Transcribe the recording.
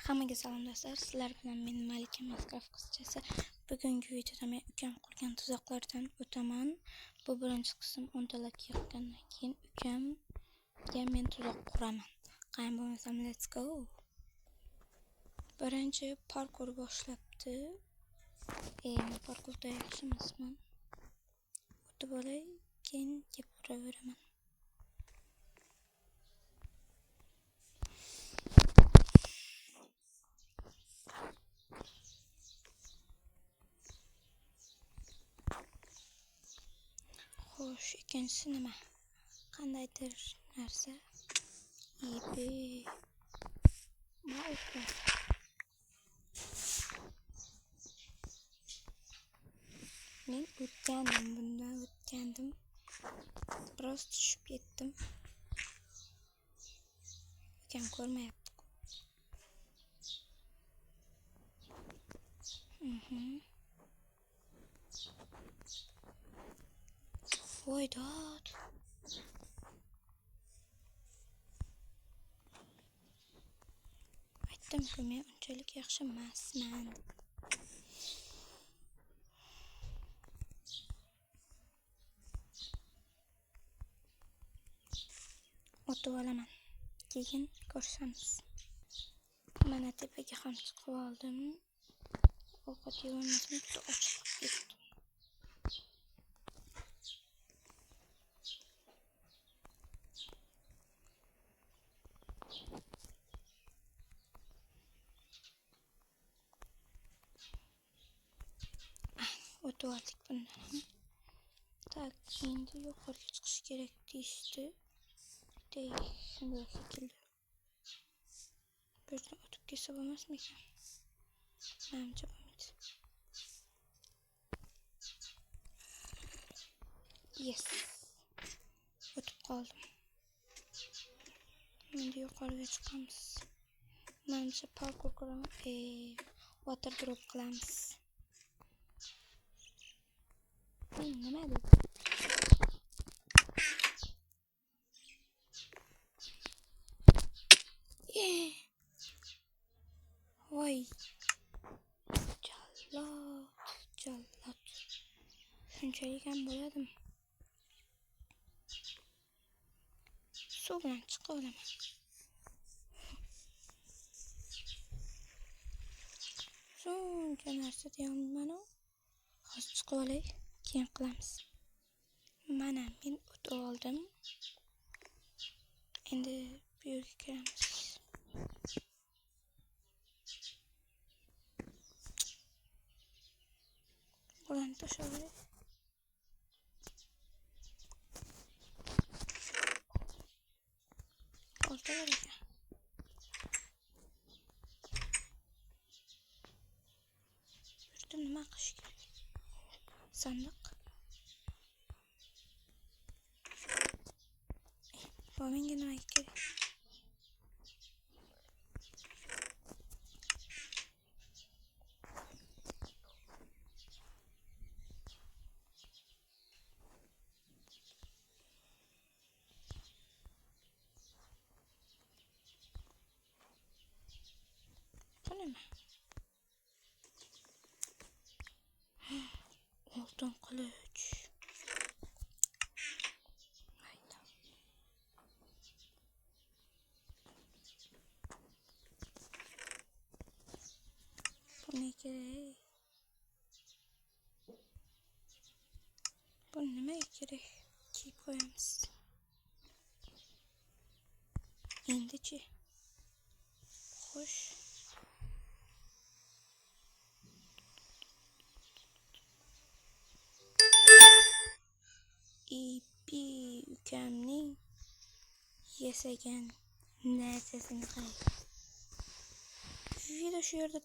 Hammaga salom do'stlar. Sizlar bilan men Malika Minecraft qizchasi. Bugungi videoda men ukam qurgan tuzoqlardan o'taman. Bu birinchi qism 10 talarga yoqqandan keyin ukamga men tuzoq quraman. Qayin bo'lmasam let's go. Birinchi parkour boshlabdi. Men parkourda yaxshi emasman. O'tib olay, keyin gapiraveraman. Xo'sh, ikkinchisi nima? Qandaydir narsa. Men bundan o'tgandim. Biroz tushib ketdim. Ukam ko'rmayapti. Voy dod. Aytdim-ku, men unchalik yaxshi emasman. O'tib olaman. Keyin ko'rsangiz. Mana tepaga ham chiqib oldim. Ovqat yemasam juda ochiq ketdim. O'tib oldik bundan ham. Tak, endi yuqoriga chiqish kerak deyishdi. Shunday shekilli. Bu yerdan o'tib ketsa bo'lmasmikan? Menimcha bo'lmaydi. Yes. O'tib qoldim. Endi yuqoriga chiqamiz. Menimcha parkour quraman. Water drop qilamiz. Nima bu? Voy. Jallod. Shunchalik ham bo'ladimi? Suv bilan chiqib olaman. Shuncha narsa deyolmayman-ku. Hozir chiqib olay, keyin qilamiz. Mana men o'tib oldim. Endi bu yerga kiramiz. Bularni tashlab olay. Orta var ekan. Burada nima qilish kerak? Sandiq. Bu menga nima kerak? Bu nima? Oltin qilich. Bu ne kerak? Bu nima kerak? Kiyib qo'yamiz. Endi-chi. Xo'sh. Ukamning yasagan narsasini qarang. Video shu yerda